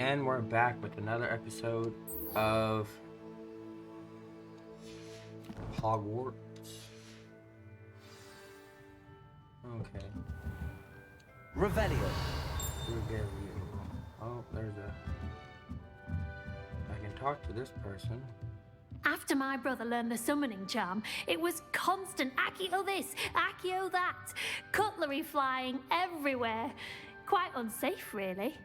And we're back with another episode of Hogwarts. Okay. Revelio. Oh, there's a... I can talk to this person. After my brother learned the summoning charm, it was constant Accio this, Accio that, cutlery flying everywhere. Quite unsafe, really.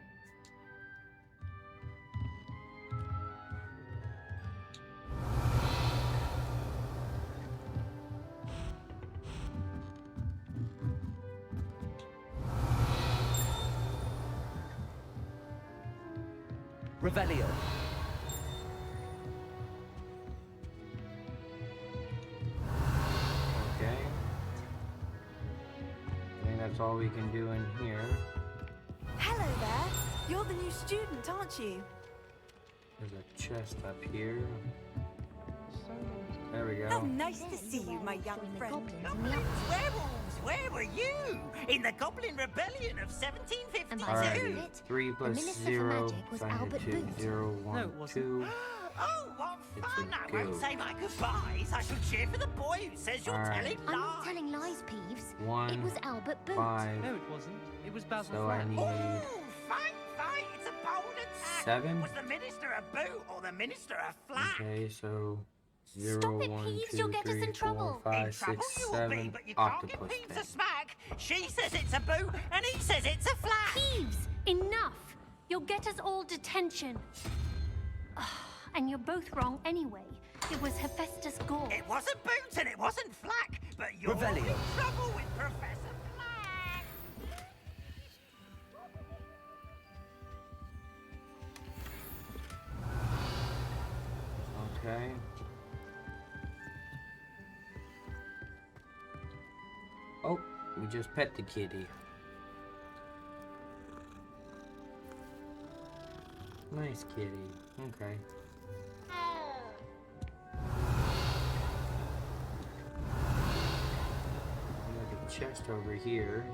Revelio. Okay. I think that's all we can do in here. Hello there. You're the new student, aren't you? There's a chest up here. There we How go. nice to see you, my young friend. Goblins, werewolves, where were you? In the Goblin Rebellion of 1752? Alright, 3 plus Minister for 0, Magic was signed Albert to Booth. 0, 1, No, it wasn't. 2. Oh, what It's fun! a I won't ghost. say my goodbyes. I shall cheer for the boy who says you're Alright. telling I'm lies. not telling lies, Peeves. 1, It was Albert Booth. 5. No, it wasn't. It was Basil So I Flack. need Oh, fight! It's a bold attack. 7. Was the minister a boot or the minister a flack? Okay, so 0, Stop it, 1, Peeves, 2, you'll get us 3, in 4, trouble. 5, In trouble 6, you will be, 7. but you can't Octopus get Peeves thing. a smack. She says it's a boot, and he says it's a flack. Peeves, enough! You'll get us all detention. And you're both wrong anyway. It was Hephaestus Gore. It wasn't boot and it wasn't flack, but you're Revelio. in trouble with Professor Flack. Okay. Oh, we just pet the kitty. Nice kitty. Okay. There's a chest over here.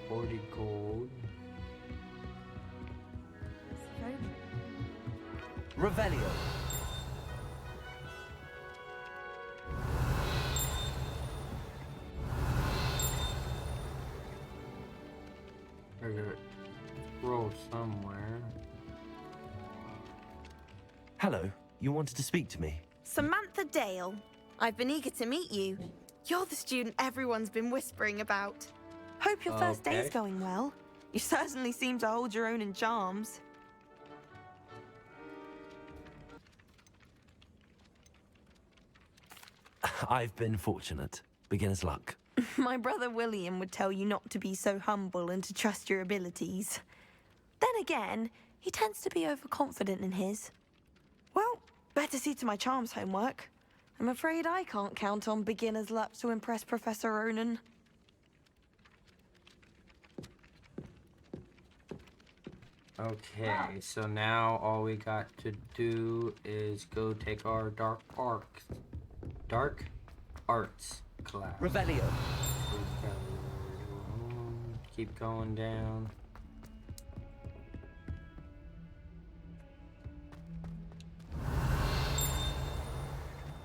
40 gold. Revelio. There's a scroll somewhere. Hello. You wanted to speak to me? Samantha Dale. I've been eager to meet you. You're the student everyone's been whispering about. Hope your first day's Okay. going well. You certainly seem to hold your own in charms. I've been fortunate. Beginner's luck. My brother William would tell you not to be so humble and to trust your abilities. Then again, he tends to be overconfident in his. Well, better see to my charms homework. I'm afraid I can't count on beginner's luck to impress Professor Ronan. Okay, so now all we got to do is go take our dark arts class. Revelio. Keep going down.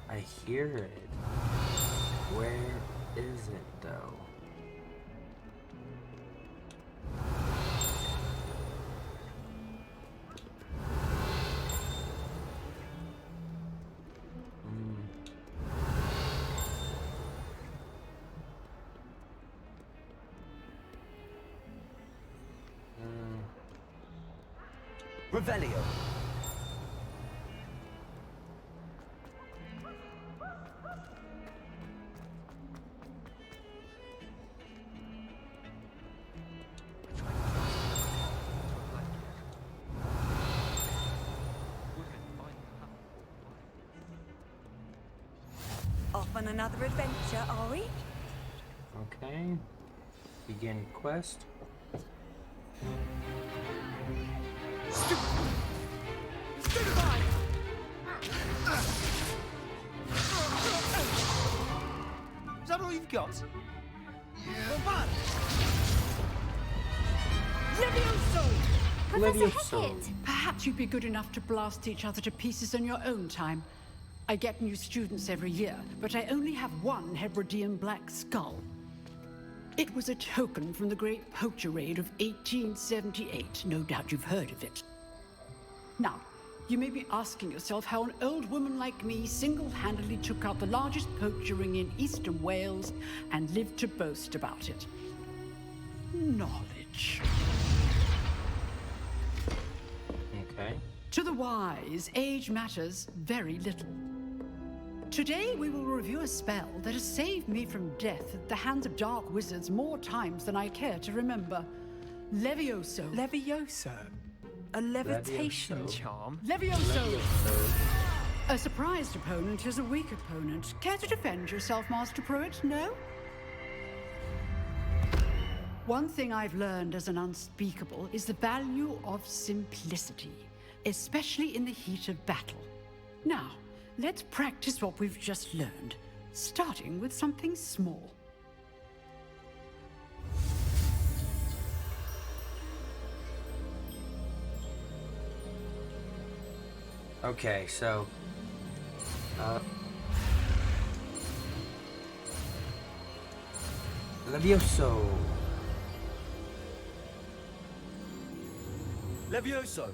I hear it. Where is it though? Revelio. Off on another adventure, are we? Okay. Begin quest. Is that all you've got? Well, Leviosa! Professor Levioso. Hackett! Perhaps you'd be good enough to blast each other to pieces in your own time. I get new students every year, but I only have one Hebridean black skull. It was a token from the Great Poacher Raid of 1878. No doubt you've heard of it. Now, you may be asking yourself how an old woman like me single-handedly took out the largest poacher ring in eastern Wales and lived to boast about it. Knowledge. Okay. To the wise, age matters very little. Today we will review a spell that has saved me from death at the hands of dark wizards more times than I care to remember. Levioso. Levioso? A levitation Levioso. charm? Levioso! A surprised opponent is a weak opponent. Care to defend yourself, Master Pruitt? No? One thing I've learned as an unspeakable is the value of simplicity, especially in the heat of battle. Now, let's practice what we've just learned, starting with something small. Okay, so Levioso. Levioso!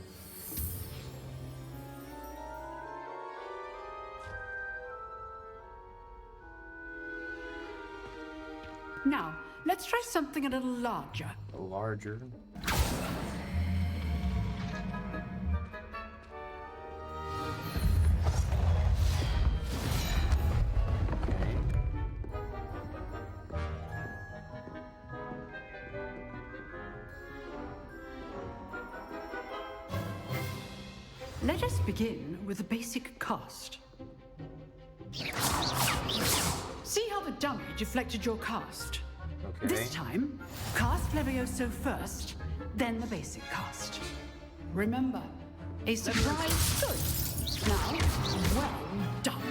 Now, let's try something a little larger. Larger. Okay. Let us begin with the basic cast. See how the dummy deflected your cast? Okay. This time, cast Levioso first, then the basic cast. Remember, a surprise good. Now, well done.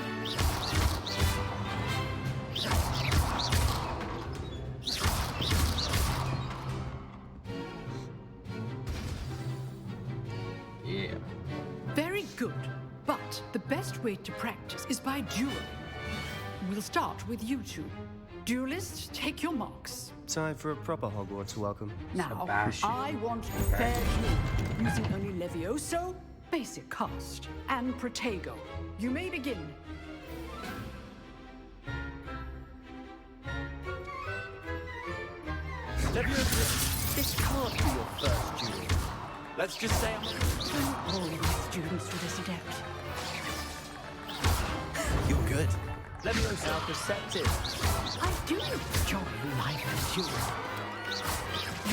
Yeah. Very good. But the best way to practice is by dueling. We'll start with you two. Duelists, take your marks. Time for a proper Hogwarts welcome. Now, Sebastian. I want a fair duel, using only Levioso, basic cast, and Protego. You may begin. Levioso! This can't be your first duel. Let's just say I'm... Don't all my students for this adept. You're good. Levioso. How perceptive. I do enjoy live duel.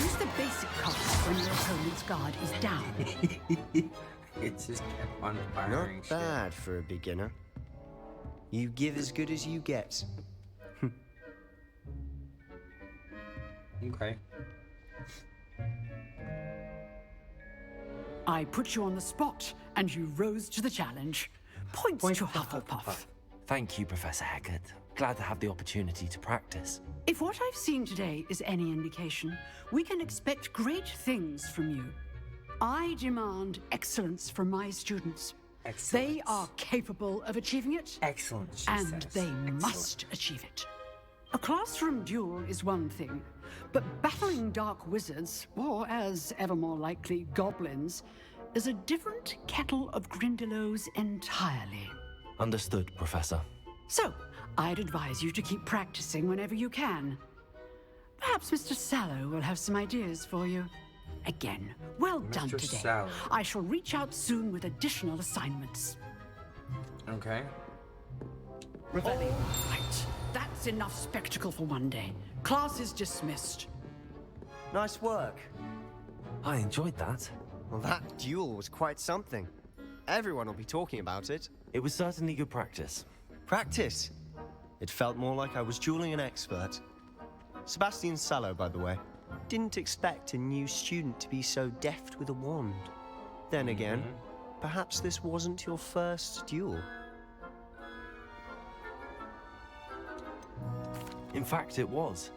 Use the basic cast when your opponent's guard is down. It's just kept on Not firing shit. bad for a beginner. You give as good as you get. Okay. I put you on the spot, and you rose to the challenge. Points to Hufflepuff. Thank you, Professor Hackett. Glad to have the opportunity to practice. If what I've seen today is any indication, we can expect great things from you. I demand excellence from my students. They Excellence. are capable of achieving it, Excellent, she and says. they Excellent. must achieve it. A classroom duel is one thing, but battling dark wizards, or as ever more likely, goblins, is a different kettle of Grindylows entirely. Understood, Professor. So, I'd advise you to keep practicing whenever you can. Perhaps Mr. Sallow will have some ideas for you. Again, well done Mr. today. Sallow. I shall reach out soon with additional assignments. Okay. Revelio. Right. That's enough spectacle for one day. Class is dismissed. Nice work. I enjoyed that. Well, that duel was quite something. Everyone will be talking about it. It was certainly good practice. Practice. It felt more like I was dueling an expert. Sebastian Sallow, by the way. Didn't expect a new student to be so deft with a wand. Then again, perhaps this wasn't your first duel. In fact, it was.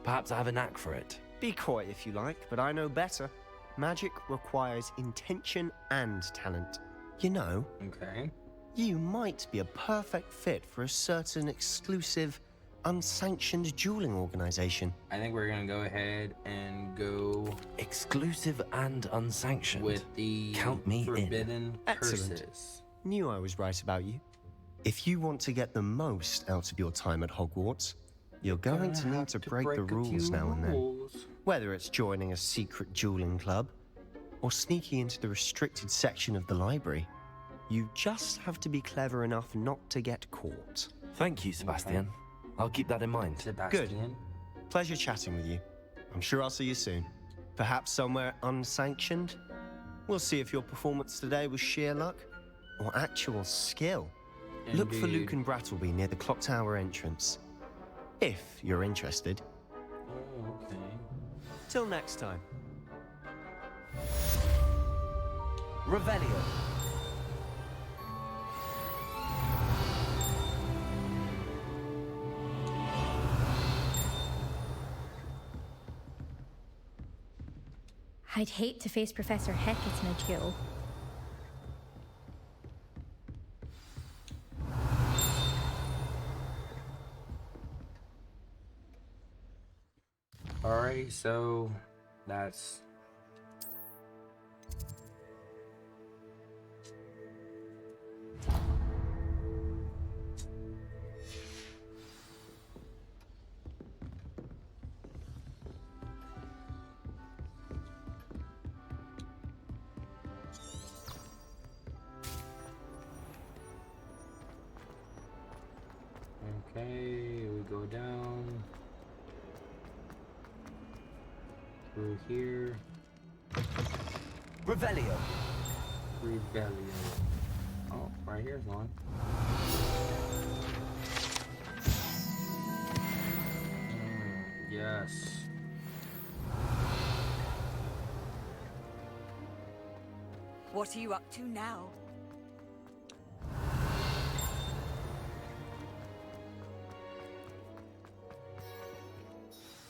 Perhaps I have a knack for it. Be coy if you like, but I know better. Magic requires intention and talent. You know, Okay. you might be a perfect fit for a certain exclusive, unsanctioned dueling organization. I think we're gonna go ahead and go Exclusive and unsanctioned. with the Count me in. forbidden Excellent. curses. Knew I was right about you. If you want to get the most out of your time at Hogwarts, you're going to need to break the a few rules now and then. rules. Whether it's joining a secret dueling club or sneaking into the restricted section of the library, you just have to be clever enough not to get caught. Thank you, Sebastian. I'll keep that in mind. Sebastian. Pleasure chatting with you. I'm sure I'll see you soon. Perhaps somewhere unsanctioned? We'll see if your performance today was sheer luck or actual skill. Look for Luke Indeed. and Brattleby near the clock tower entrance. If you're interested. Oh, okay. Till next time. Revelio. I'd hate to face Professor Hecat in a duel. Alrighty, so that's okay. We go down through here. Revelio. Rebellion. Oh, right here's one. Yes. What are you up to now?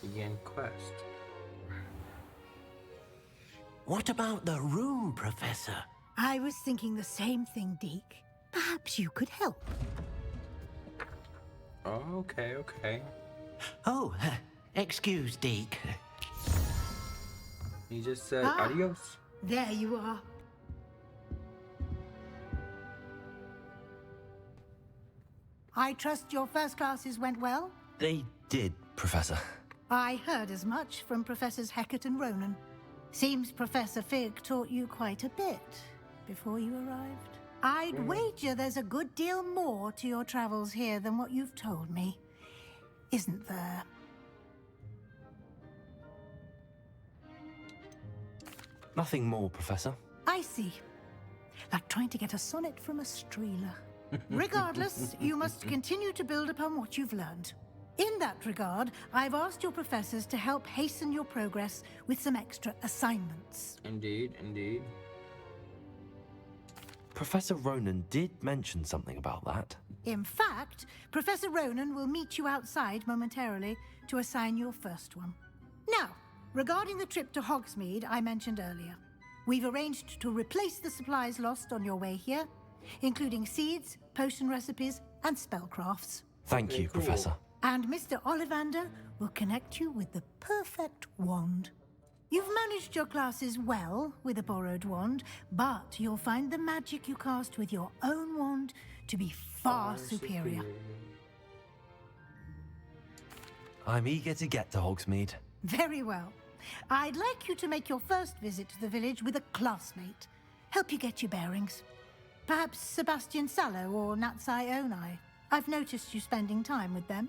Begin quest. What about the room, Professor? I was thinking the same thing, Deke. Perhaps you could help. Oh, okay, okay. Oh, excuse, Deke. You just said Ah. adios. There you are. I trust your first classes went well? They did, Professor. I heard as much from Professors Hecat and Ronan. Seems Professor Fig taught you quite a bit before you arrived. I'd wager there's a good deal more to your travels here than what you've told me. Isn't there? Nothing more, Professor. I see. Like trying to get a sonnet from a streeler. Regardless, you must continue to build upon what you've learned. In that regard, I've asked your professors to help hasten your progress with some extra assignments. Indeed, indeed. Professor Ronan did mention something about that. In fact, Professor Ronan will meet you outside momentarily to assign your first one. Now, regarding the trip to Hogsmeade I mentioned earlier, we've arranged to replace the supplies lost on your way here, including seeds, potion recipes, and spellcrafts. Thank you, cool. Professor. And Mr. Ollivander will connect you with the perfect wand. You've managed your classes well with a borrowed wand, but you'll find the magic you cast with your own wand to be far superior. I'm eager to get to Hogsmeade. Very well. I'd like you to make your first visit to the village with a classmate. Help you get your bearings. Perhaps Sebastian Sallow or Natsai Onai. I've noticed you spending time with them.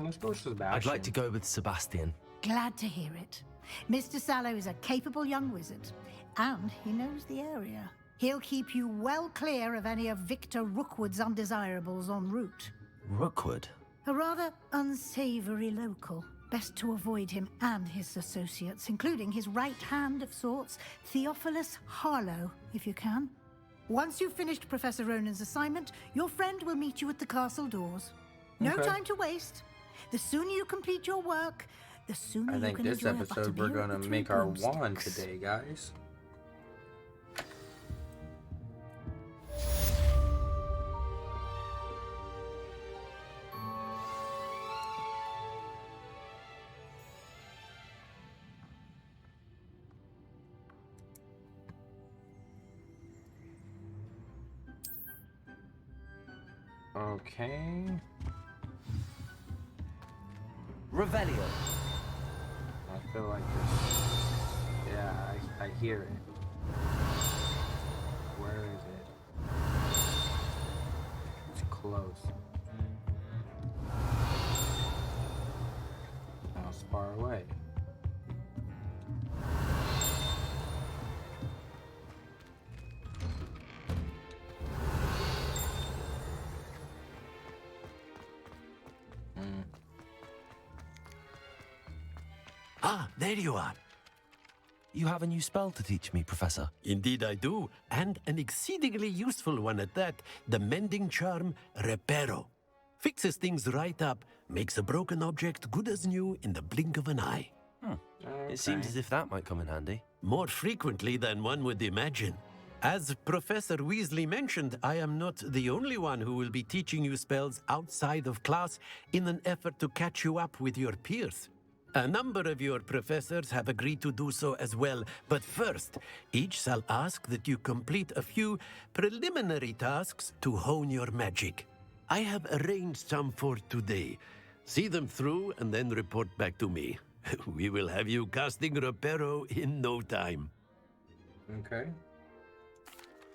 Let's go with Sebastian. I'd like to go with Sebastian. Glad to hear it. Mr. Sallow is a capable young wizard, and he knows the area. He'll keep you well clear of any of Victor Rookwood's undesirables en route. Rookwood? A rather unsavory local. Best to avoid him and his associates, including his right hand of sorts, Theophilus Harlow, if you can. Once you've finished Professor Ronan's assignment, your friend will meet you at the castle doors. No Okay. time to waste. The sooner you complete your work, the sooner I you think can this enjoy a episode we're butterbeer gonna with make 3 our wand broomsticks. today, guys. Okay. Revelio. I feel like this. Yeah, I hear it. Where is it? It's close. Now it's far away. Ah, there you are. You have a new spell to teach me, Professor. Indeed I do, and an exceedingly useful one at that. The mending charm, Reparo. Fixes things right up, makes a broken object good as new in the blink of an eye. It seems as if that might come in handy. More frequently than one would imagine. As Professor Weasley mentioned, I am not the only one who will be teaching you spells outside of class in an effort to catch you up with your peers. A number of your professors have agreed to do so as well, but first, each shall ask that you complete a few preliminary tasks to hone your magic. I have arranged some for today. See them through and then report back to me. We will have you casting Reparo in no time. Okay.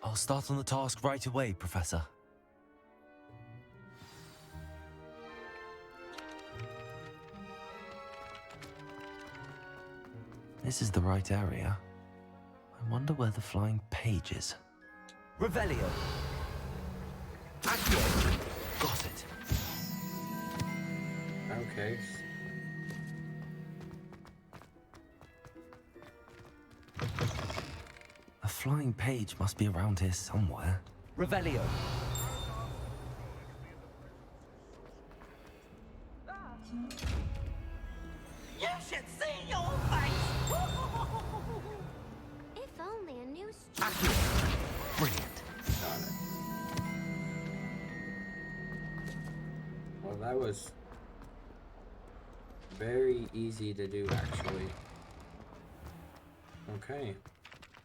I'll start on the task right away, Professor. This is the right area. I wonder where the flying page is. Revelio! Accio! Got it. Okay. A flying page must be around here somewhere. Revelio! You should see your face! If only a new Brilliant. Got it. Well, that was very easy to do, actually. Okay.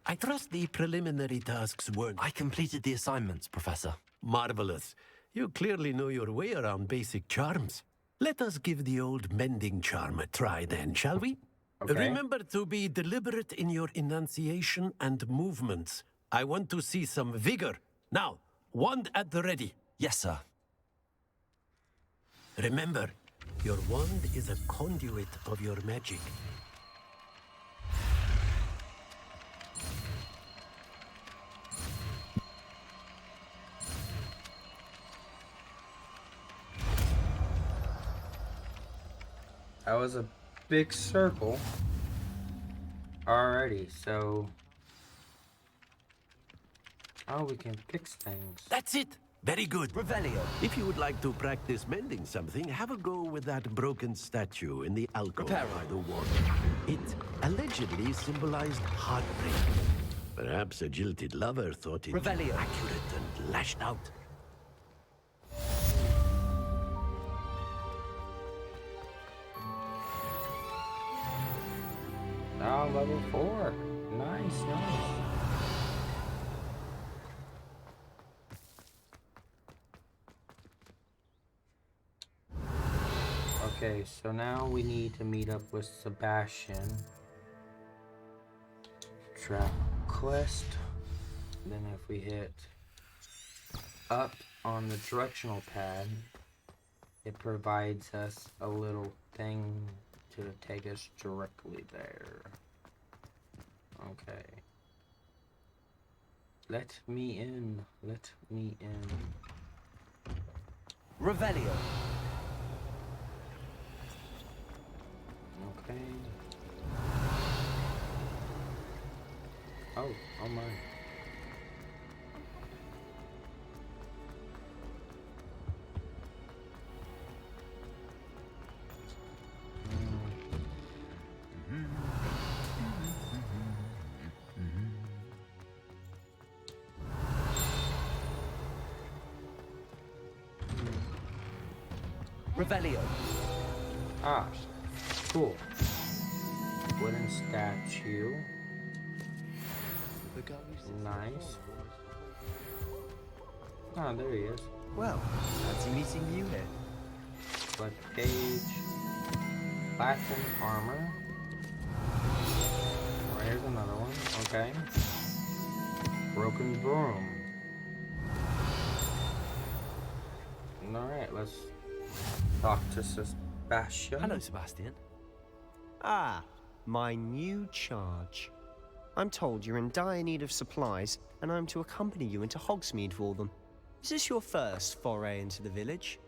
I trust the preliminary tasks weren't... I completed the assignments, Professor. Marvelous. You clearly know your way around basic charms. Let us give the old mending charm a try then, shall we? Okay. Remember to be deliberate in your enunciation and movements. I want to see some vigor. Now, wand at the ready. Yes, sir. Remember, your wand is a conduit of your magic. That was a big circle. Alrighty, so... Oh, we can fix things. That's it. Very good. Revelio. If you would like to practice mending something, have a go with that broken statue in the alcove by the wall. It allegedly symbolized heartbreak. Perhaps a jilted lover thought it Revelio. accurate and lashed out. Oh, level 4. Nice, nice. Okay, so now we need to meet up with Sebastian. Trap quest. Then if we hit up on the directional pad, it provides us a little thing to take us directly there. Okay. Let me in. Let me in. Revelio. Okay. Oh my. Revelio. Ah, cool. Wooden statue. Nice. Oh, there he is. Well, fancy meeting you here. But page. Platinum armor. Here's another one. Okay. Broken broom. Alright, let's talk to Sebastian. Hello, Sebastian. Ah, my new charge. I'm told you're in dire need of supplies, and I'm to accompany you into Hogsmeade for them. Is this your first foray into the village?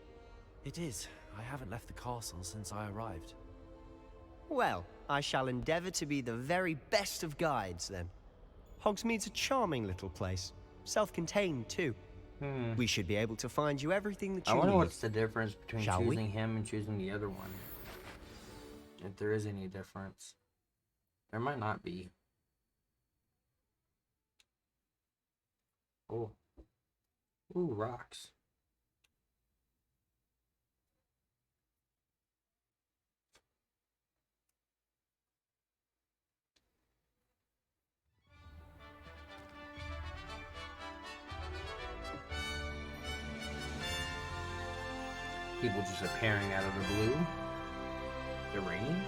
It is. I haven't left the castle since I arrived. Well, I shall endeavour to be the very best of guides, then. Hogsmeade's a charming little place. Self-contained, too. We should be able to find you everything that you I wonder need. what's the difference between Shall we? choosing him and choosing the other one. If there is any difference. There might not be. Oh. Ooh, rocks. People just appearing out of the blue. The rain.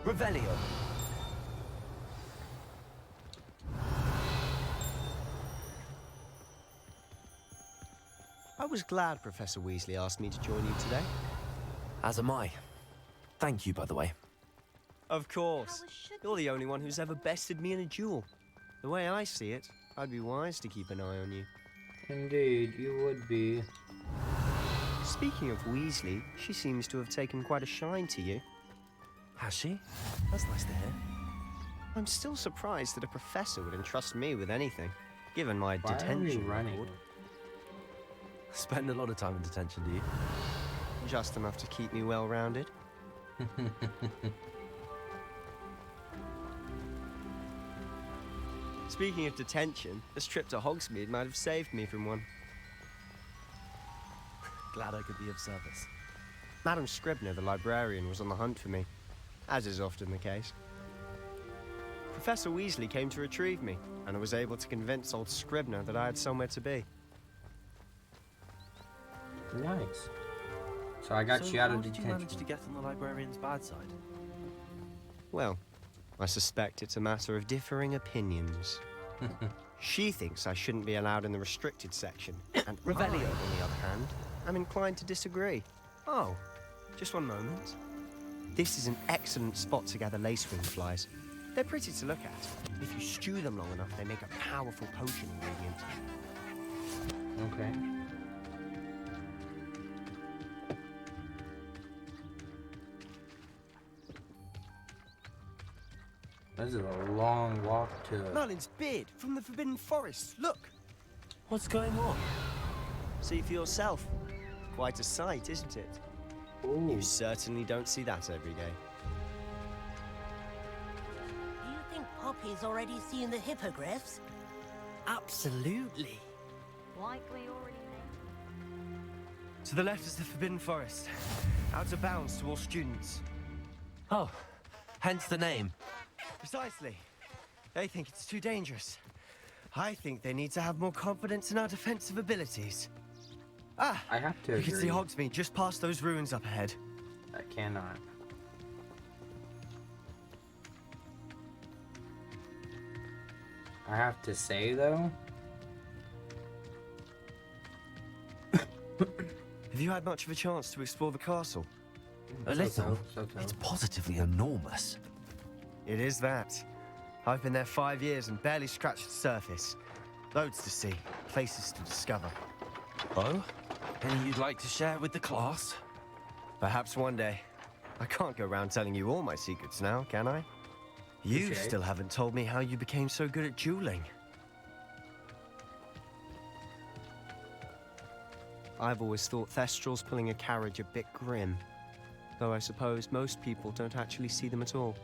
Revelio. I was glad Professor Weasley asked me to join you today. As am I. Thank you, by the way. Of course. You're the only one who's ever bested me in a duel. The way I see it, I'd be wise to keep an eye on you. Indeed, you would be. Speaking of Weasley, she seems to have taken quite a shine to you. Has she? That's nice to hear. I'm still surprised that a professor would entrust me with anything, given my Why detention are we running? record. Spend a lot of time in detention, do you? Just enough to keep me well-rounded. Speaking of detention, this trip to Hogsmeade might have saved me from one. Glad I could be of service. Madam Scribner, the librarian, was on the hunt for me, as is often the case. Professor Weasley came to retrieve me, and I was able to convince old Scribner that I had somewhere to be. Nice. So I got you out of Did you detention. manage to get on the librarian's bad side? Well, I suspect it's a matter of differing opinions. She thinks I shouldn't be allowed in the restricted section, and I, on the other hand, am inclined to disagree. Oh, just one moment. This is an excellent spot to gather lacewing flies. They're pretty to look at. If you stew them long enough, they make a powerful potion ingredient. Okay. This is a long walk to... Merlin's beard from the Forbidden Forest. Look! What's going on? See for yourself. Quite a sight, isn't it? Ooh. You certainly don't see that every day. Do you think Poppy's already seen the hippogriffs? Absolutely. Likely already know. To the left is the Forbidden Forest. Out of bounds to all students. Oh, hence the name. Precisely. They think it's too dangerous. I think they need to have more confidence in our defensive abilities. Ah! I have to You can see agree. Hogsmeade just past those ruins up ahead. I cannot. I have to say, though... Have you had much of a chance to explore the castle? A little. So. It's positively enormous. It is that. I've been there 5 years and barely scratched the surface. Loads to see, places to discover. Oh? Any you'd like to share with the class? Perhaps one day. I can't go around telling you all my secrets now, can I? You Touché. still haven't told me how you became so good at dueling. I've always thought Thestrals pulling a carriage a bit grim. Though I suppose most people don't actually see them at all.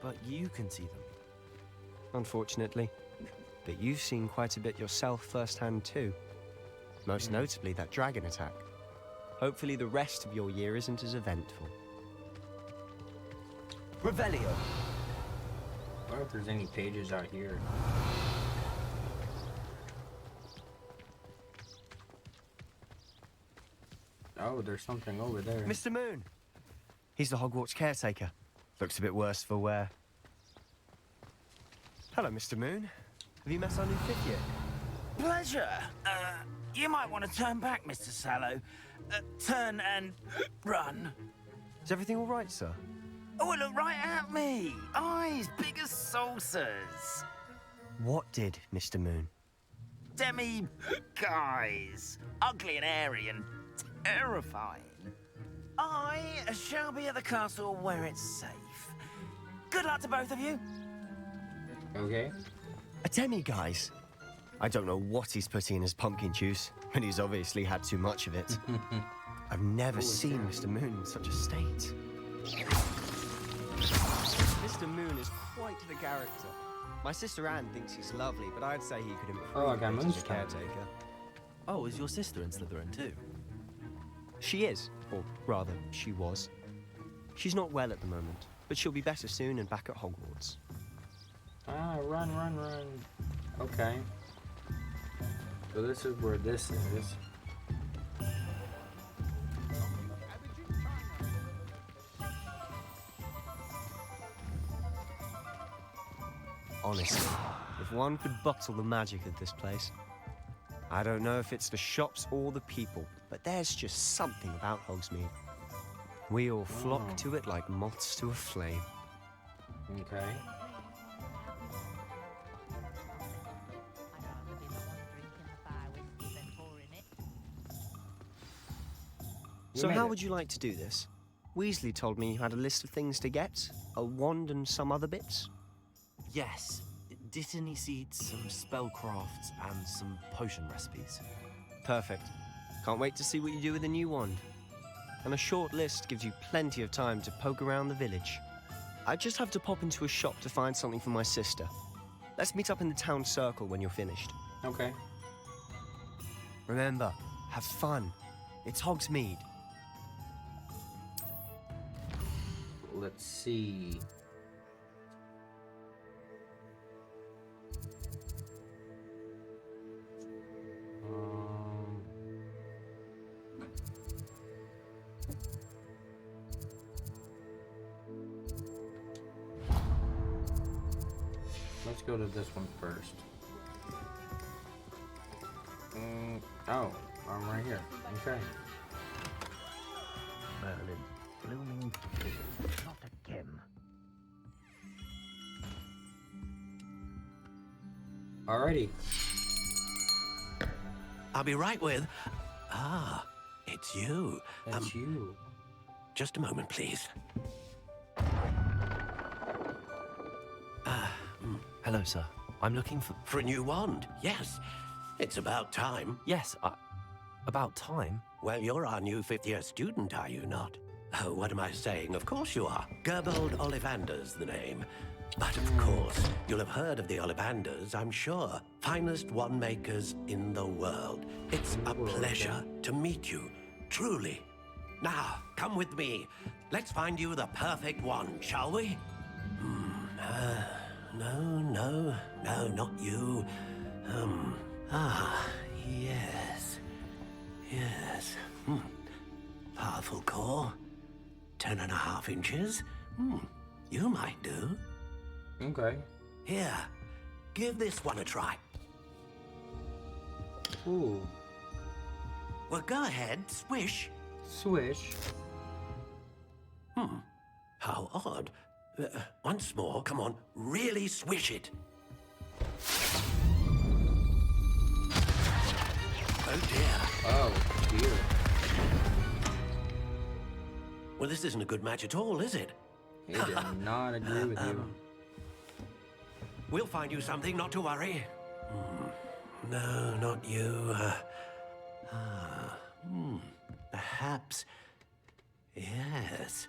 But you can see them. Unfortunately. But you've seen quite a bit yourself firsthand too. Most notably that dragon attack. Hopefully the rest of your year isn't as eventful. Revelio. I wonder if there's any pages out here. Oh, there's something over there. Mr. Moon! He's the Hogwarts caretaker. Looks a bit worse for wear. Hello, Mr. Moon. Have you met our new fifth year? Pleasure. You might want to turn back, Mr. Sallow. Turn and run. Is everything all right, sir? Oh, look right at me. Eyes big as saucers. What did, Mr. Moon? Guys. Ugly and airy and terrifying. I shall be at the castle where it's safe. Good luck to both of you. Okay. A demi-guise? I don't know what he's putting in his pumpkin juice, but he's obviously had too much of it. I've never seen Mr. Moon in such a state. Mr. Moon is quite the character. My sister Anne thinks he's lovely, but I'd say he could improve I got as a moonstone. caretaker. Oh, is your sister in Slytherin too? She is, or rather, she was. She's not well at the moment, but she'll be better soon and back at Hogwarts. Ah, run, run, run. Okay. So this is where this is. Honestly, if one could bottle the magic of this place. I don't know if it's the shops or the people, but there's just something about Hogsmeade. We all flock to it like moths to a flame. Okay. So how would you like to do this? Weasley told me you had a list of things to get, a wand and some other bits. Yes. Dittany seeds, some spellcrafts, and some potion recipes. Perfect. Can't wait to see what you do with the new wand. And a short list gives you plenty of time to poke around the village. I just have to pop into a shop to find something for my sister. Let's meet up in the town circle when you're finished. Okay. Remember, have fun. It's Hogsmeade. Let's see. Let's go to this one first. Oh, I'm right here. Okay. Merlin, blooming field, not again. Alrighty. I'll be right with. Ah, it's you. That's you. Just a moment, please. Hello, sir. I'm looking for... For a new wand, yes. It's about time. Yes, about time? Well, you're our new fifth-year student, are you not? Oh, what am I saying? Of course you are. Gerbold Ollivander's the name. But of course, you'll have heard of the Ollivanders, I'm sure. Finest wand makers in the world. It's a pleasure to meet you, truly. Now, come with me. Let's find you the perfect wand, shall we? No, not you. Yes. Powerful core. 10.5 inches. You might do. Okay. Here, give this one a try. Ooh. Well, go ahead, swish. Swish. How odd. Once more, come on, really swish it. Oh dear. Oh, dear. Well, this isn't a good match at all, is it? He did not agree with you. We'll find you something, not to worry. No, not you. Perhaps. Yes.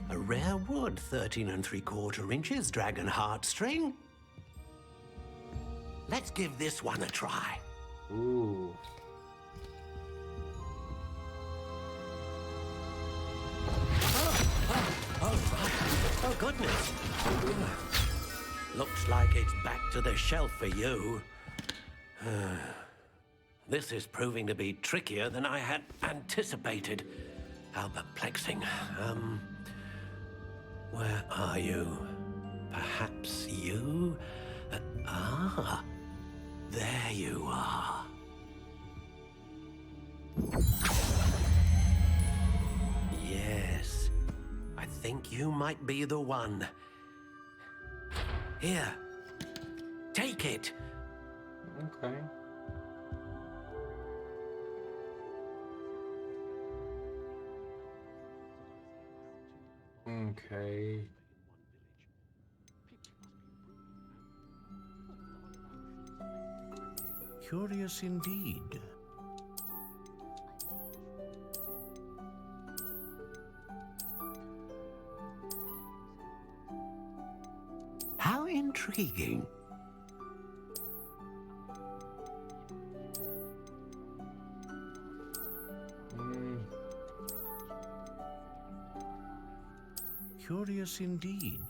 A rare wood, 13 3/4 inches, dragon heartstring. Let's give this one a try. Ooh. Oh, goodness. Looks like it's back to the shelf for you. This is proving to be trickier than I had anticipated. How perplexing. Where are you? Perhaps you? There you are. Yes, I think you might be the one. Here, take it. Okay. Okay. Curious indeed. How intriguing. Curious indeed.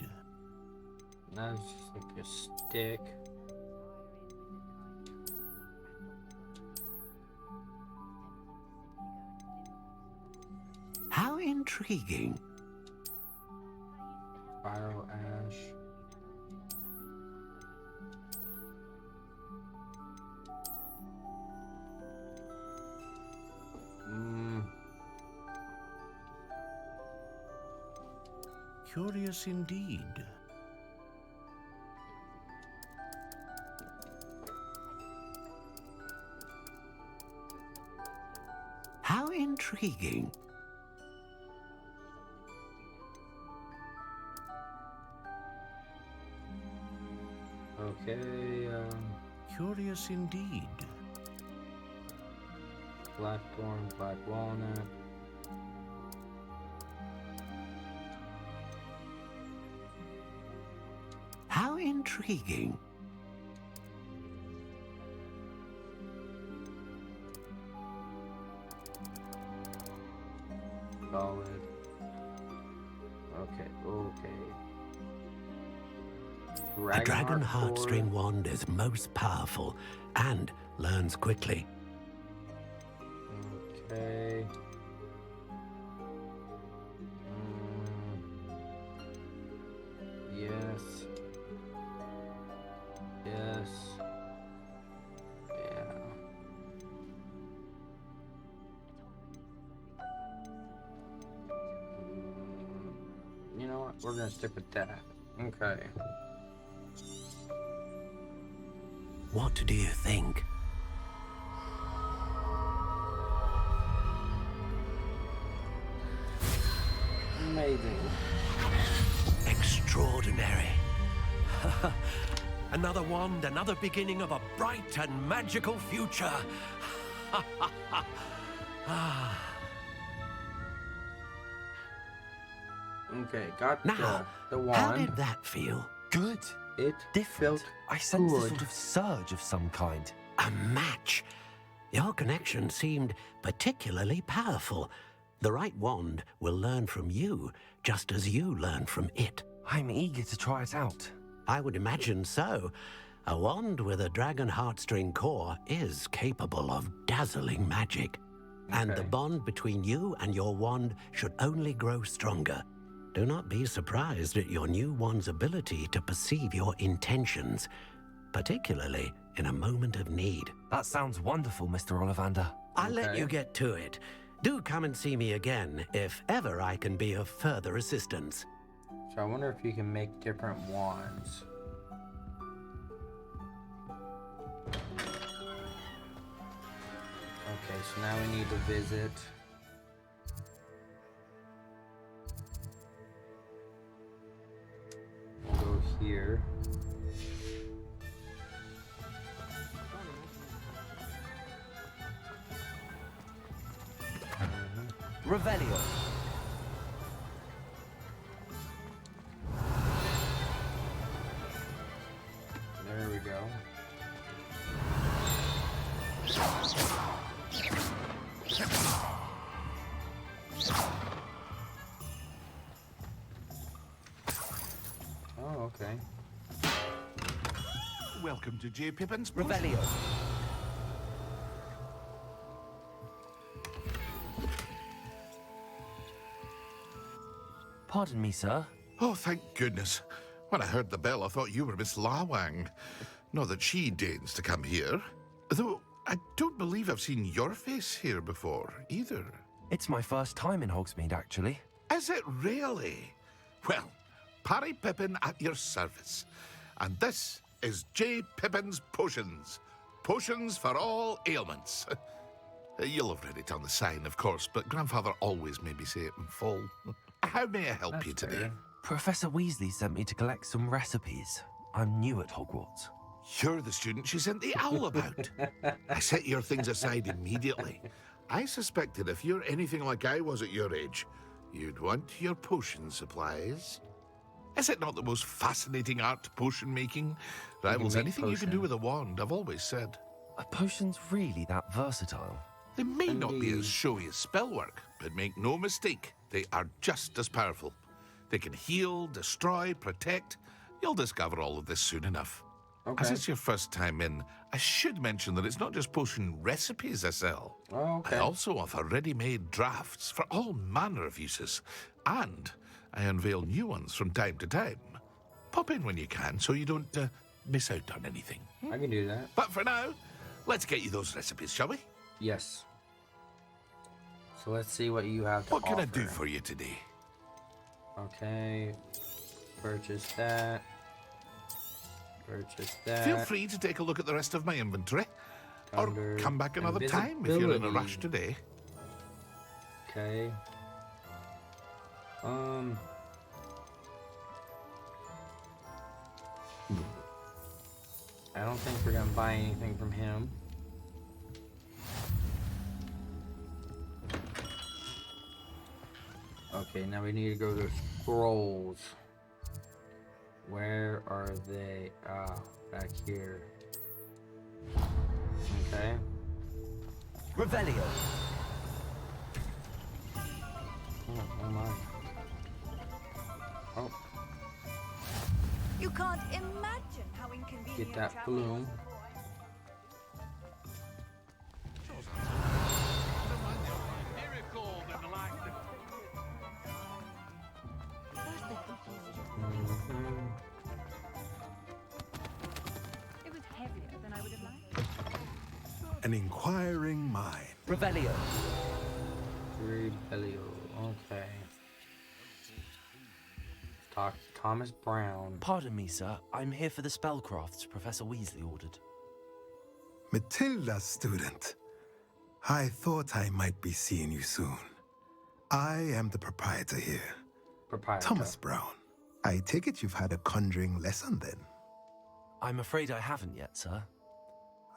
That's just like a stick. How intriguing. Spiral ash. Curious indeed. How intriguing. Okay, Curious indeed. blackthorn, black walnut. How intriguing. Solid. Okay, okay. A dragon Heartstring heartstring wand is most powerful and learns quickly. Okay. Yes. Yes. Yeah. You know what? We're gonna stick with that. Okay. What do you think? Amazing. Extraordinary. Another wand, another beginning of a bright and magical future. Okay, got Now, the wand. how did that feel? Good. It Different. felt I sensed a good. sort of surge of some kind. A match. Your connection seemed particularly powerful. The right wand will learn from you, just as you learn from it. I'm eager to try it out. I would imagine so. A wand with a dragon heartstring core is capable of dazzling magic. And the Okay. bond between you and your wand should only grow stronger. Do not be surprised at your new wand's ability to perceive your intentions, particularly in a moment of need. That sounds wonderful, Mr. Ollivander. I'll let Okay. you get to it. Do come and see me again if ever I can be of further assistance. So I wonder if you can make different wands. Okay, so now we need to visit. We'll go here. Revelio. There we go. Okay. Welcome to J. Pippin's Revelio. Pardon me, sir. Oh, thank goodness. When I heard the bell, I thought you were Miss Lawang. Not that she deigns to come here. Though, I don't believe I've seen your face here before, either. It's my first time in Hogsmeade, actually. Is it really? Well, Parry Pippin at your service. And this is J. Pippin's Potions. Potions for all ailments. You'll have read it on the sign, of course, but Grandfather always made me say it in full. How may I help you today? fair. Professor Weasley sent me to collect some recipes. I'm new at Hogwarts. You're the student she sent the owl about. I set your things aside immediately. I suspected if you're anything like I was at your age, you'd want your potion supplies. Is it not the most fascinating art, potion making? Rivals make anything you can do with a wand, I've always said. Are potions really that versatile? They may not be Indeed. as showy as spellwork, but make no mistake, they are just as powerful. They can heal, destroy, protect. You'll discover all of this soon enough. Okay. As it's your first time in, I should mention that it's not just potion recipes I sell. Oh, okay. I also offer ready-made drafts for all manner of uses, and I unveil new ones from time to time. Pop in when you can so you don't miss out on anything. I can do that. But for now, let's get you those recipes, shall we? Yes. So let's see what you have to What can I offer. do for you today? Okay. Purchase that. Purchase that. Feel free to take a look at the rest of my inventory. Or Under come back another time if you're in a rush invisibility. today. Okay. I don't think we're gonna buy anything from him. Okay, now we need to go to scrolls. Where are they? Ah, back here. Okay. Revelio. Oh my. Oh, You can't imagine how inconvenient get that traveling bloom. It was heavier than I would have liked. An inquiring mind. Revelio. Rebellio. Okay. Talk to Thomas Brown. Pardon me, sir. I'm here for the spellcrafts Professor Weasley ordered. Matilda, student. I thought I might be seeing you soon. I am the proprietor here. Proprietor. Thomas Brown. I take it you've had a conjuring lesson then? I'm afraid I haven't yet, sir.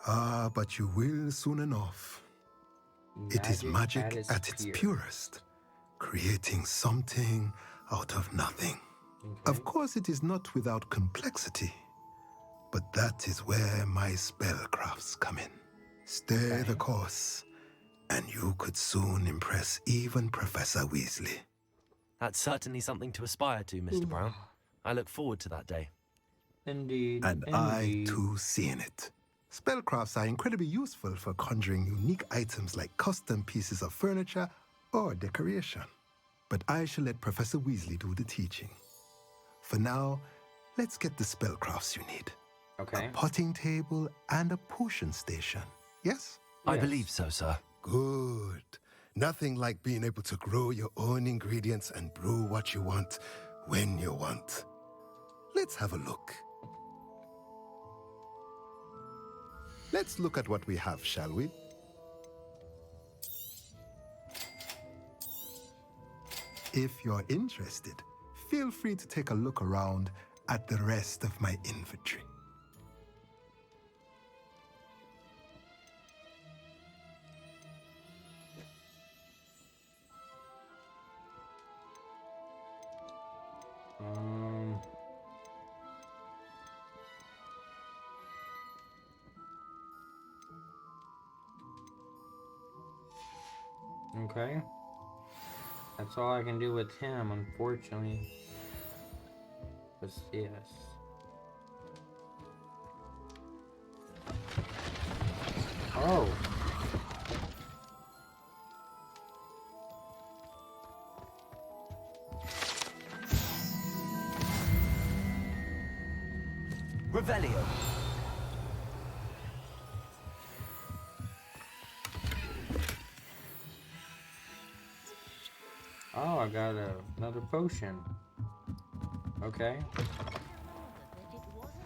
Ah, but you will soon enough. It is magic at its purest, creating something out of nothing. Of course, it is not without complexity, but that is where my spellcrafts come in. Stay the course, and you could soon impress even Professor Weasley. That's certainly something to aspire to, Mr. Brown. I look forward to that day. Indeed. And I, too, seeing it. Spellcrafts are incredibly useful for conjuring unique items like custom pieces of furniture or decoration. But I shall let Professor Weasley do the teaching. For now, let's get the spellcrafts you need. Okay. A potting table and a potion station. Yes? I believe so, sir. Good. Nothing like being able to grow your own ingredients and brew what you want when you want. Let's have a look. Let's look at what we have, shall we? If you're interested, feel free to take a look around at the rest of my inventory. Okay. That's all I can do with him, unfortunately. office, yes. Oh. Revelio. Oh, I got another potion. Okay.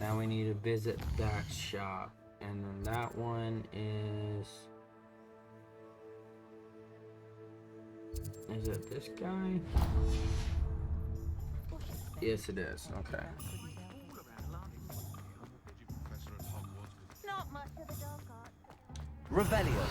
Now we need to visit that shop. And then that one is it this guy? Yes, it is. Okay. Not much of the dog art. Revelio.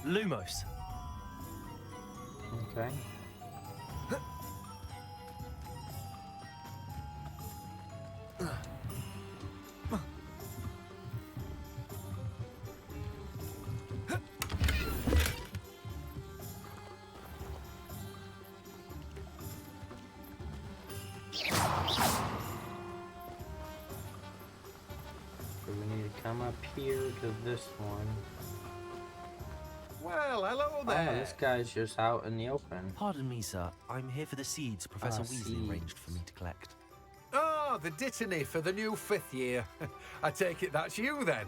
Lumos. Okay. So we need to come up here to this one. Well, hello Oh, there. this guy's just out in the open. Pardon me, sir. I'm here for the seeds Professor Weasley seeds. arranged for me to collect. Oh, the dittany for the new 5th year. I take it that's you then.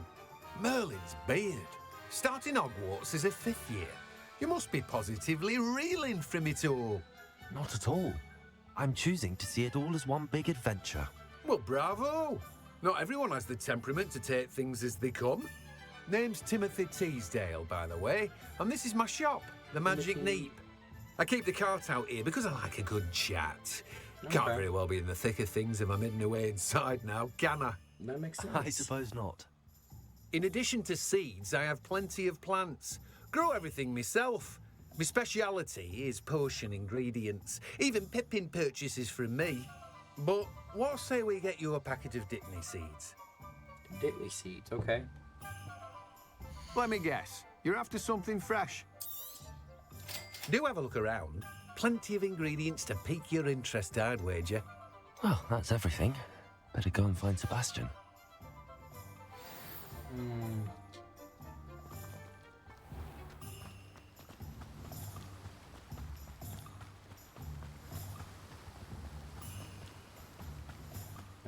Merlin's beard. Starting Hogwarts as a 5th year. You must be positively reeling from it all. Not at all. I'm choosing to see it all as one big adventure. Well, bravo. Not everyone has the temperament to take things as they come. Name's Timothy Teasdale, by the way, and this is my shop, the Magic Neep. I keep the cart out here because I like a good chat. Can't Okay. very well be in the thick of things if I'm hidden away inside now, can I? That makes sense. I suppose not. In addition to seeds, I have plenty of plants. Grow everything myself. My speciality is potion ingredients. Even Pippin purchases from me. But what say we get you a packet of Dittany seeds? Dittany seeds, okay. Let me guess. You're after something fresh. Do have a look around. Plenty of ingredients to pique your interest, I'd wager. Well, that's everything. Better go and find Sebastian.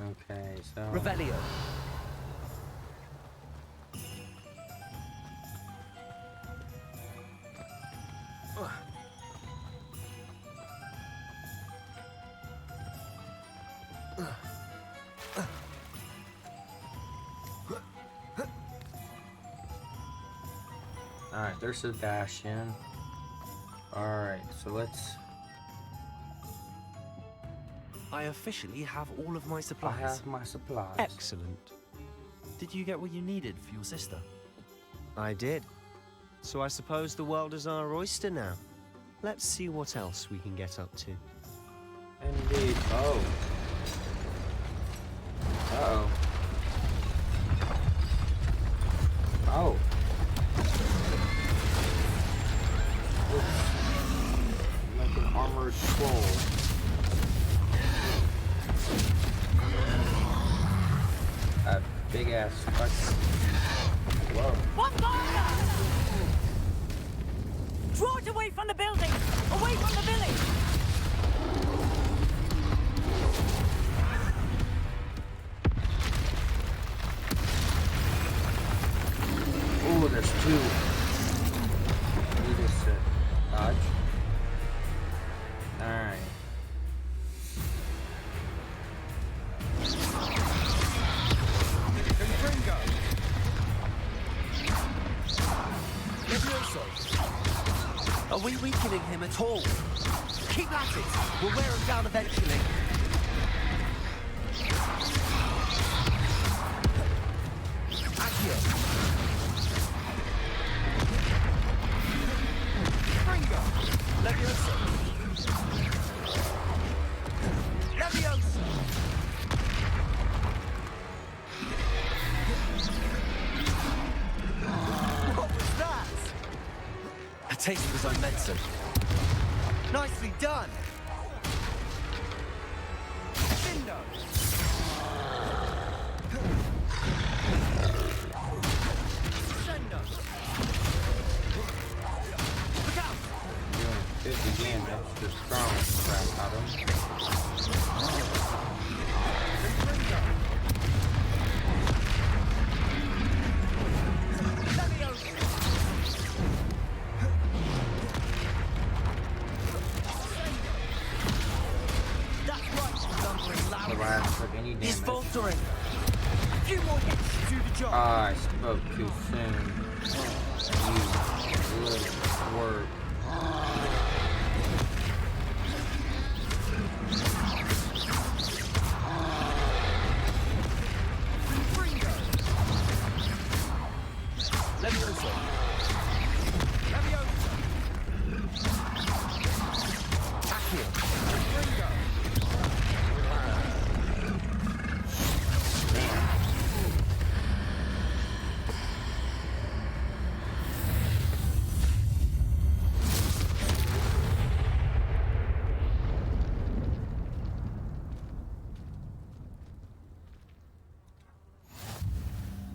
Okay, so... Revelio. Alright, there's Sebastian. Alright, so let's... I officially have all of my supplies. I have my supplies. Excellent. Did you get what you needed for your sister? I did. So I suppose the world is our oyster now. Let's see what else we can get up to. Indeed. Oh. Uh-oh. Oh. Like an armored scroll. That big ass fucking... Whoa. Bombarda! Draw it away from the building! Away from the village! Ooh, there's two. Need this to dodge. Alright. Are we weakening him at all? Keep at it. We'll wear him down eventually. Accio. Bringo. Levioso. Levioso. taste was like medicine. Nicely done. Cinder. Sender. Look out. Doing 50 damage, just throwing crap at him. He's faltering. A few more hits to do the job. I spoke too soon. You little twerp. Leviosa. Leviosa. Accio. Ringo.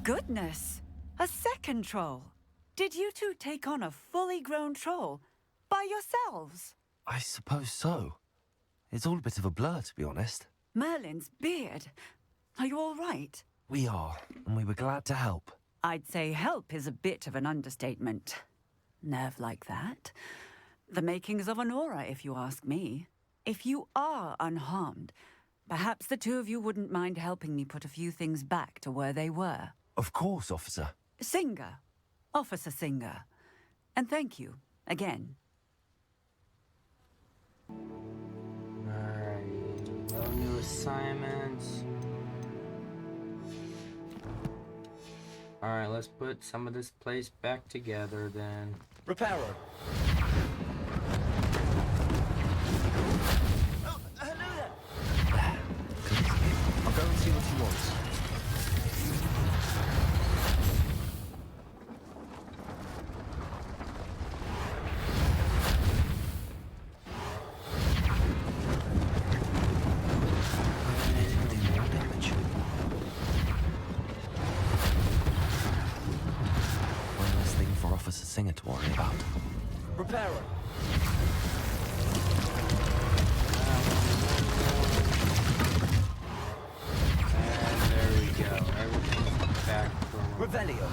Goodness! A second troll. Did you two take on a fully grown troll by yourselves? I suppose so. It's all a bit of a blur, to be honest. Merlin's beard. Are you all right? We are, and we were glad to help. I'd say help is a bit of an understatement. Nerve like that. The makings of an aura, if you ask me. If you are unharmed, perhaps the two of you wouldn't mind helping me put a few things back to where they were. Of course, officer. Singer. Officer Singer. And thank you, again. Alright, no new assignments. Alright, let's put some of this place back together then. Reparo. Oh, hello there. I'll go and see what he wants. Officer Singer to worry about. Reparo. And there we go. Everything's back from Revelio.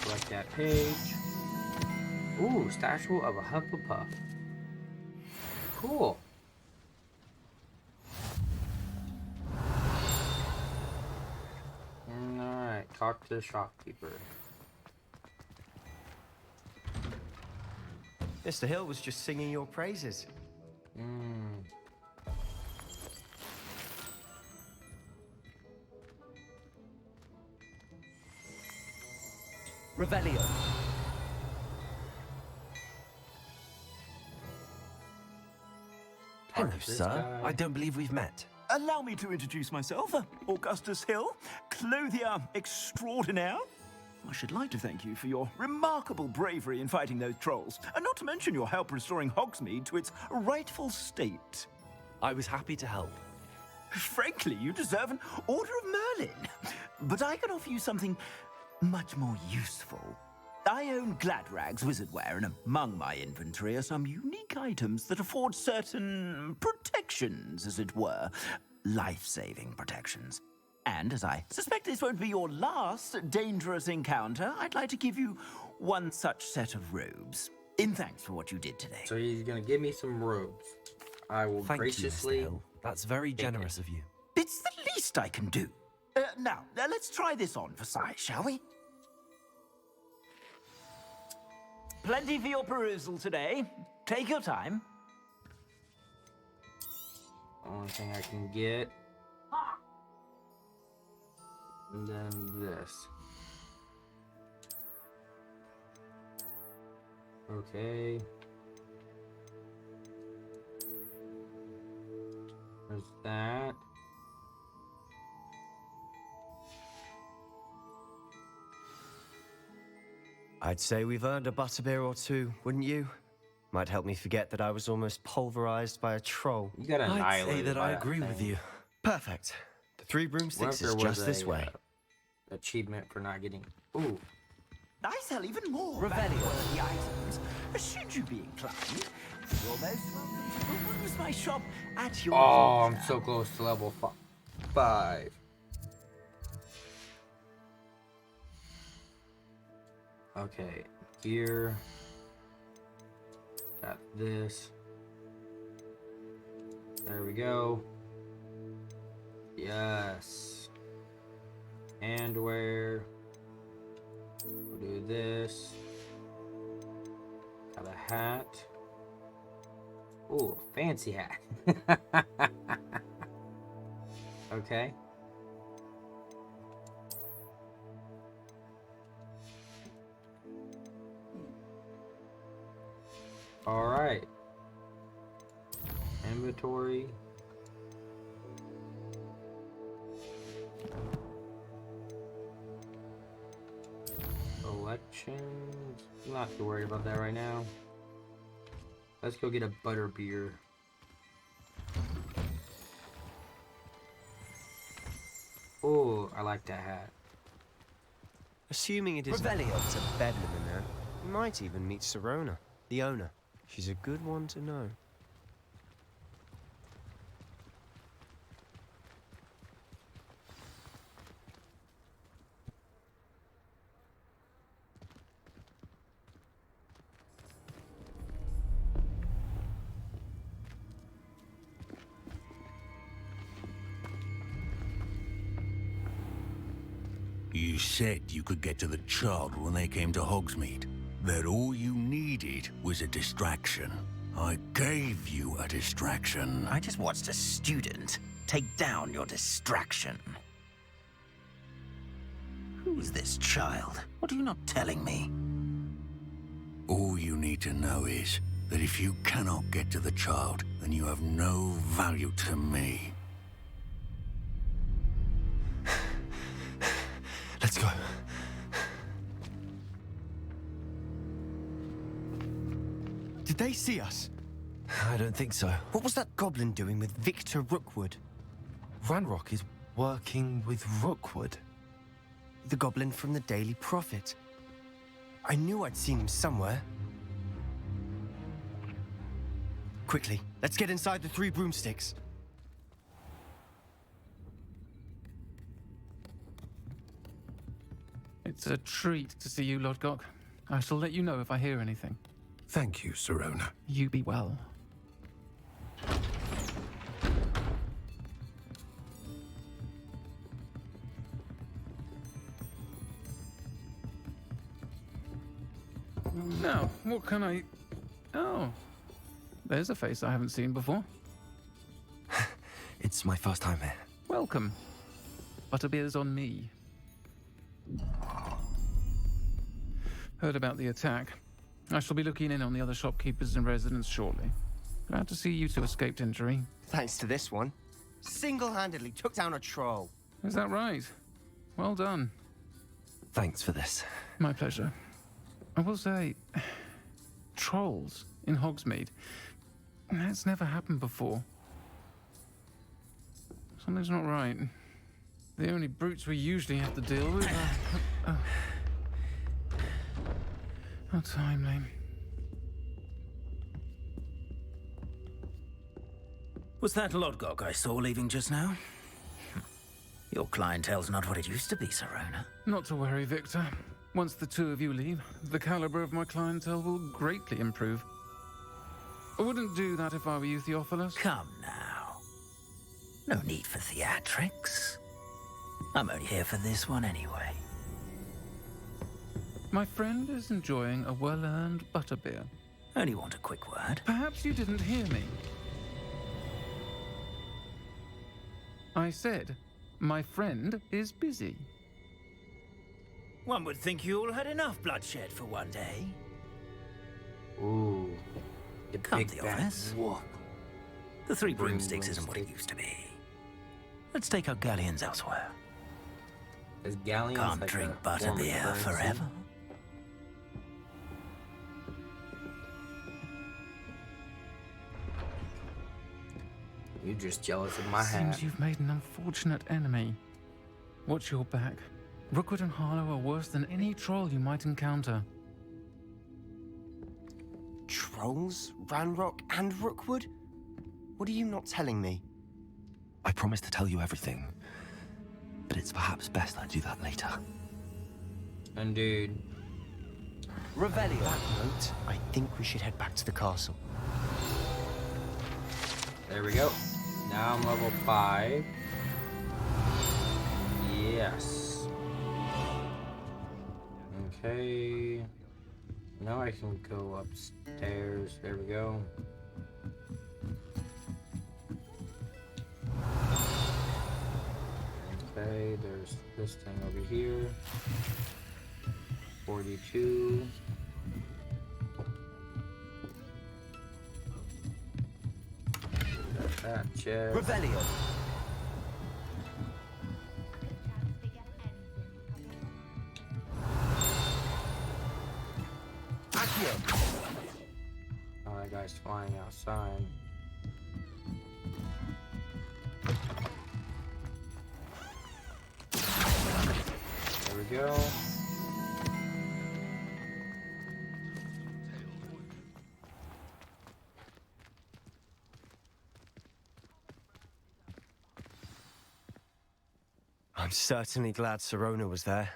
Select that page. Ooh, statue of a Hufflepuff. Cool. Alright, talk to the shopkeeper. Mr. Hill was just singing your praises. Revelio. Hello, sir. I don't believe we've met. Allow me to introduce myself. Augustus Hill, clothier extraordinaire. I should like to thank you for your remarkable bravery in fighting those trolls, and not to mention your help restoring Hogsmeade to its rightful state. I was happy to help. Frankly, you deserve an Order of Merlin. But I can offer you something much more useful. I own Gladrag's wizardware, and among my inventory are some unique items that afford certain protections, as it were. Life-saving protections. And as I suspect this won't be your last dangerous encounter, I'd like to give you one such set of robes. In thanks for what you did today. So he's gonna give me some robes. I will graciously. You, Mr. Hill. That's very generous of you. It's the least I can do. Now, let's try this on for size, shall we? Plenty for your perusal today. Take your time. Only thing I can get. And then this. Okay. There's that. I'd say we've earned a butterbeer or two, wouldn't you? Might help me forget that I was almost pulverized by a troll. You got I'd say annihilated that by I agree with you. Perfect. The 3 broomsticks is just this way. Achievement for not getting. Ooh. I sell even more valuable of the items. Should you be inclined, you're most welcome to peruse my shop at your Oh, leisure. I'm so close to level 5. Okay, here. Got this. There we go. Yes. Handwear. We'll do this. Got a hat. Ooh, fancy hat. Okay. All right. Inventory. Elections. I'm not too worried about that right now. Let's go get a butter beer. Oh, I like that hat. Assuming it isn't Revelio. up to bedlam in there, you might even meet Sirona, the owner. She's a good one to know. You said you could get to the child when they came to Hogsmeade. That all you needed was a distraction. I gave you a distraction. I just watched a student take down your distraction. Who's this child? What are you not telling me? All you need to know is that if you cannot get to the child, then you have no value to me. Let's go. Did they see us? I don't think so. What was that goblin doing with Victor Rookwood? Ranrock is working with Rookwood. The goblin from the Daily Prophet. I knew I'd seen him somewhere. Quickly, let's get inside the 3 broomsticks. It's a treat to see you, Lodgok. I shall let you know if I hear anything. Thank you, Sirona. You be well. Now, what can I... Oh, there's a face I haven't seen before. It's my first time here. Welcome. Butterbeer's on me. Heard about the attack. I shall be looking in on the other shopkeepers and residents shortly. Glad to see you two escaped injury. Thanks to this one. Single-handedly took down a troll. Is that right? Well done. Thanks for this. My pleasure. I will say, trolls in Hogsmeade. That's never happened before. Something's not right. The only brutes we usually have to deal with are... How timely. Was that Lodgok I saw leaving just now? Your clientele's not what it used to be, Sirona. Not to worry, Victor. Once the 2 of you leave, the caliber of my clientele will greatly improve. I wouldn't do that if I were you, Theophilus. Come now. No need for theatrics. I'm only here for this one anyway. My friend is enjoying a well-earned butterbeer. Only want a quick word. Perhaps you didn't hear me. I said, my friend is busy. One would think you all had enough bloodshed for one day. Ooh. Come, Theophilus. The 3 broomsticks isn't what it used to be. Let's take our galleons elsewhere. Is galleons Can't like drink a form of butterbeer currency? forever. You just jealous of my Seems hat. you've made an unfortunate enemy. Watch your back. Rookwood and Harlow are worse than any troll you might encounter. Trolls? Ranrock and Rookwood? What are you not telling me? I promised to tell you everything, but it's perhaps best I do that later. Indeed. Revelio. That note, I think we should head back to the castle. There we go. Now I'm level 5. Yes. Okay. Now I can go upstairs. There we go. Okay, there's this thing over here. 42. Got that chest. Revelio. Oh, that guy's flying outside. There we go. I'm certainly glad Sirona was there.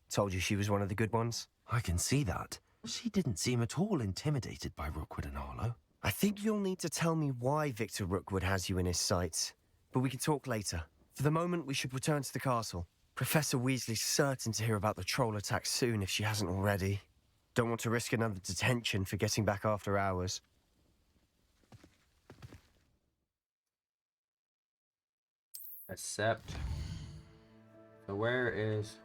Told you she was one of the good ones. I can see that. She didn't seem at all intimidated by Rookwood and Harlow. I think you'll need to tell me why Victor Rookwood has you in his sights. But we can talk later. For the moment, we should return to the castle. Professor Weasley's certain to hear about the troll attack soon if she hasn't already. Don't want to risk another detention for getting back after hours. Accept. So where is...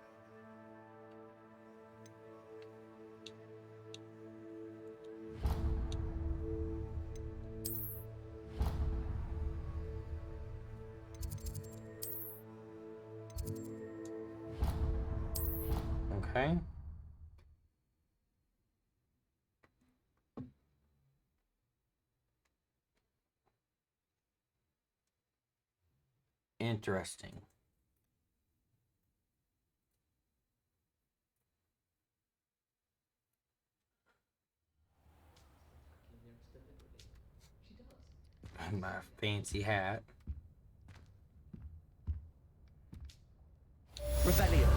Okay. Interesting. My fancy hat. Revelio.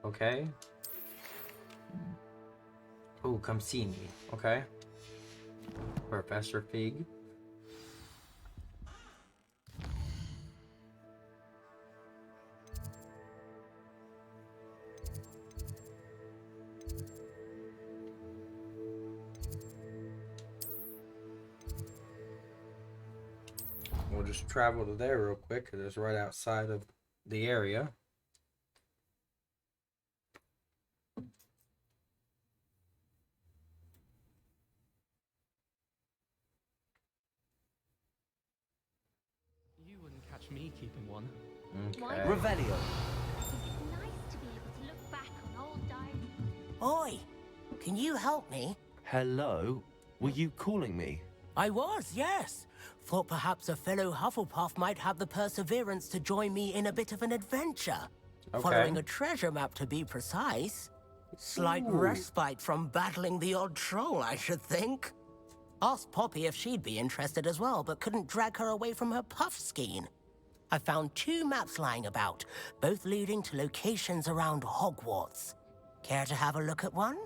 Okay. Oh, come see me. Okay. Professor Fig. We'll just travel to there real quick because it's right outside of the area. You wouldn't catch me keeping one. Okay. Revelio. It's nice to be able to look back on old diaries. Oi, can you help me? Hello? Were you calling me? I was, yes. Thought perhaps a fellow Hufflepuff might have the perseverance to join me in a bit of an adventure. Okay. Following a treasure map, to be precise. Slight respite from battling the odd troll, I should think. Asked Poppy if she'd be interested as well, but couldn't drag her away from her puff skein. I found 2 maps lying about, both leading to locations around Hogwarts. Care to have a look at one?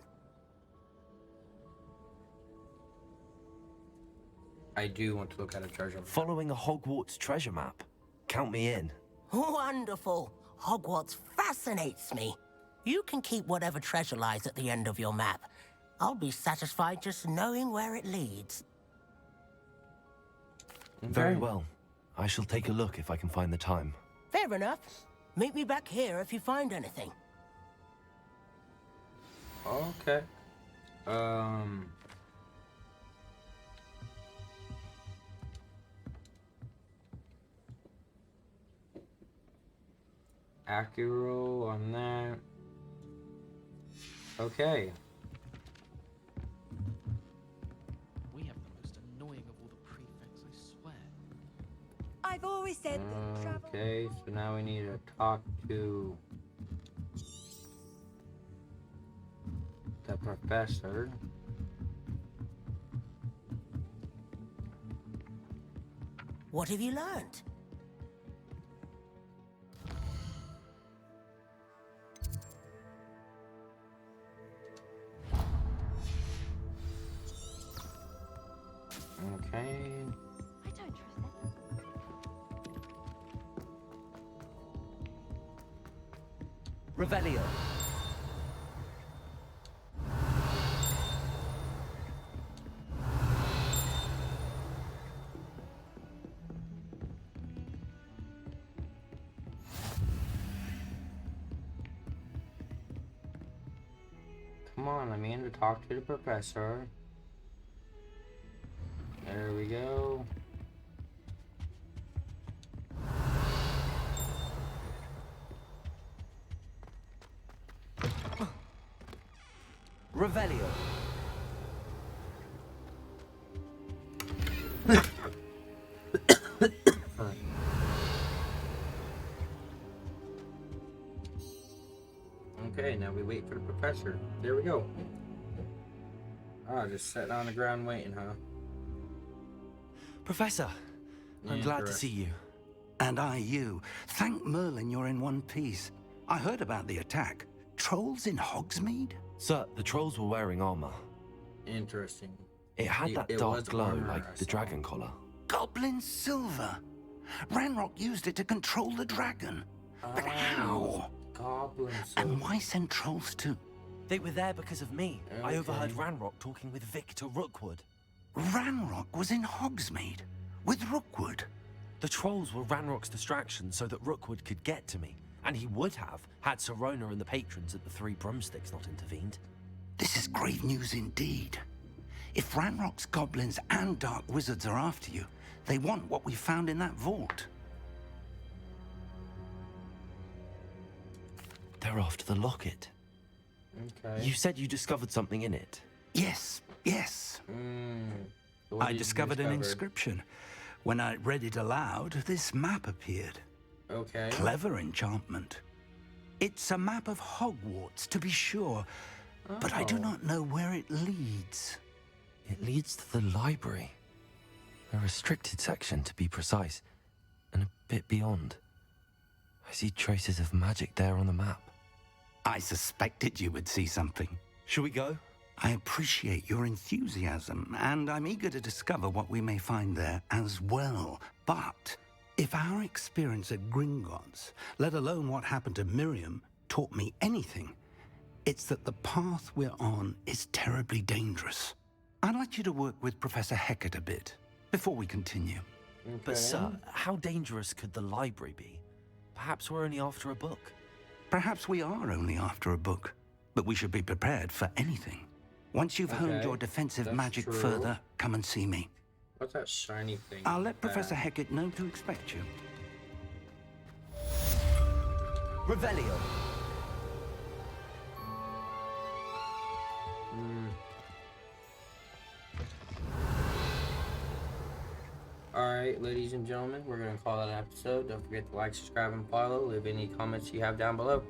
I do want to look at a treasure map. Following a Hogwarts treasure map. Count me in. Wonderful. Hogwarts fascinates me. You can keep whatever treasure lies at the end of your map. I'll be satisfied just knowing where it leads. Very well. I shall take a look if I can find the time. Fair enough. Meet me back here if you find anything. Okay. Accuro on that. Okay. We have the most annoying of all the prefects, I swear. I've always said that travel... Okay, so now we need to talk to the professor. What have you learned? Okay. I don't trust it. Revelio. Come on, I mean to talk to the professor. There we go. Revelio. Okay, now we wait for the professor. There we go. Ah, just sitting on the ground waiting, huh? Professor, I'm glad to see you. And I you. Thank Merlin you're in one piece. I heard about the attack. Trolls in Hogsmeade? Sir, the trolls were wearing armor. Interesting. It had that it dark was glow armor, I like the saw. dragon collar. Goblin silver. Ranrock used it to control the dragon. But how? Goblin And why send trolls too? They were there because of me. I Okay. overheard Ranrock talking with Victor Rookwood. Ranrock was in Hogsmeade with Rookwood. The trolls were Ranrock's distraction so that Rookwood could get to me. And he would have, had Sirona and the patrons at the Three Broomsticks not intervened. This is grave news indeed. If Ranrock's goblins and dark wizards are after you, they want what we found in that vault. They're after the locket. Okay. You said you discovered something in it. Yes, yes. What I did you discovered an discover? inscription. When I read it aloud, this map appeared. Okay. Clever enchantment. It's a map of Hogwarts, to be sure, but I do Oh. not know where it leads. It leads to the library. A restricted section, to be precise, and a bit beyond. I see traces of magic there on the map. I suspected you would see something. Shall we go? I appreciate your enthusiasm, and I'm eager to discover what we may find there as well. But if our experience at Gringotts, let alone what happened to Miriam, taught me anything, it's that the path we're on is terribly dangerous. I'd like you to work with Professor Hecat a bit before we continue. But sir, how dangerous could the library be? Perhaps we're only after a book. Perhaps we are only after a book, but we should be prepared for anything. Once you've honed your defensive that's magic true. further, come and see me. What's that shiny thing? I'll let Professor Hecat know to expect you. Revelio. Alright, ladies and gentlemen, we're going to call that an episode. Don't forget to like, subscribe, and follow. Leave any comments you have down below.